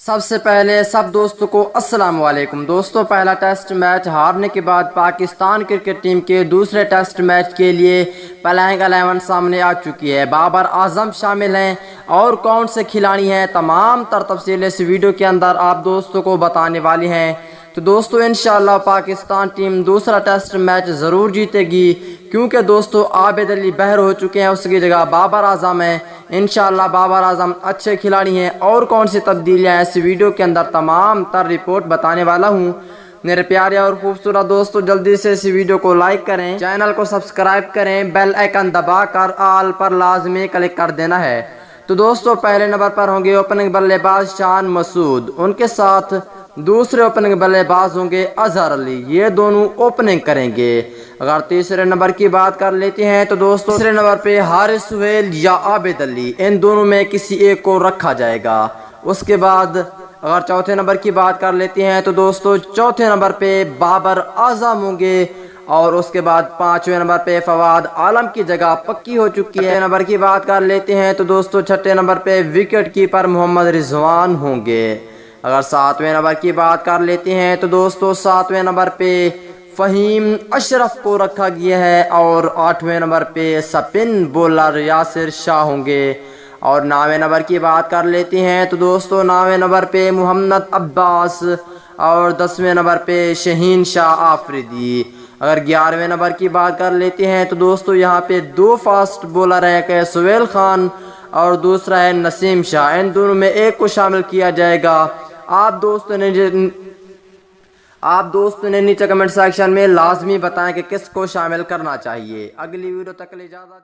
सबसे पहले सब दोस्तों को अस्सलाम वालेकुम। दोस्तों, पहला टेस्ट मैच हारने के बाद पाकिस्तान क्रिकेट टीम के दूसरे टेस्ट मैच के लिए प्लेइंग 11 सामने आ चुकी है। बाबर आजम शामिल हैं और कौन से खिलाड़ी हैं, तमाम तफसील इस वीडियो के अंदर आप दोस्तों को बताने वाली हैं। तो दोस्तों, इंशाअल्लाह पाकिस्तान टीम दूसरा टेस्ट मैच ज़रूर जीतेगी, क्योंकि दोस्तों आबिद अली बहर हो चुके हैं, उसकी जगह बाबर आजम है। इंशाअल्लाह बाबर आजम अच्छे खिलाड़ी हैं और कौन सी तब्दीलियाँ हैं इस वीडियो के अंदर तमाम तर रिपोर्ट बताने वाला हूँ। मेरे प्यारे और खूबसूरत दोस्तों, जल्दी से इस वीडियो को लाइक करें, चैनल को सब्सक्राइब करें, बेल आइकन दबाकर ऑल पर लाजमी क्लिक कर देना है। तो दोस्तों, पहले नंबर पर होंगे ओपनिंग बल्लेबाज शान मसूद, उनके साथ दूसरे ओपनिंग बल्लेबाज होंगे अजहर अली, ये दोनों ओपनिंग करेंगे। अगर तीसरे नंबर की बात कर लेते हैं तो दोस्तों तीसरे नंबर पे हारिस सुहेल या आबिद अली, इन दोनों में किसी एक को रखा जाएगा। उसके बाद अगर चौथे नंबर की बात कर लेते हैं तो दोस्तों चौथे नंबर पे बाबर आजम होंगे और उसके बाद पांचवें नंबर पे फवाद आलम की जगह पक्की हो चुकी है। नंबर की बात कर लेते हैं तो दोस्तों छठे नंबर पे विकेट कीपर मोहम्मद रिजवान होंगे। अगर सातवें नंबर की बात कर लेते हैं तो दोस्तों सातवें नंबर पे फ़हीम अशरफ को रखा गया है और आठवें नंबर पे स्पिन बॉलर यासिर शाह होंगे। और नौवें नंबर की बात कर लेते हैं तो दोस्तों नौवें नंबर पे मोहम्मद अब्बास और 10वें नंबर पे शहीन शाह आफरीदी। अगर 11वें नंबर की बात कर लेते हैं तो दोस्तों यहाँ पे दो फास्ट बॉलर हैं, एक है सुहेल खान और दूसरा है नसीम शाह, इन दोनों में एक को शामिल किया जाएगा। आप दोस्तों ने नीचे कमेंट सेक्शन में लाजमी बताएं कि किस को शामिल करना चाहिए। अगली वीडियो तक के लिए इजाज़त।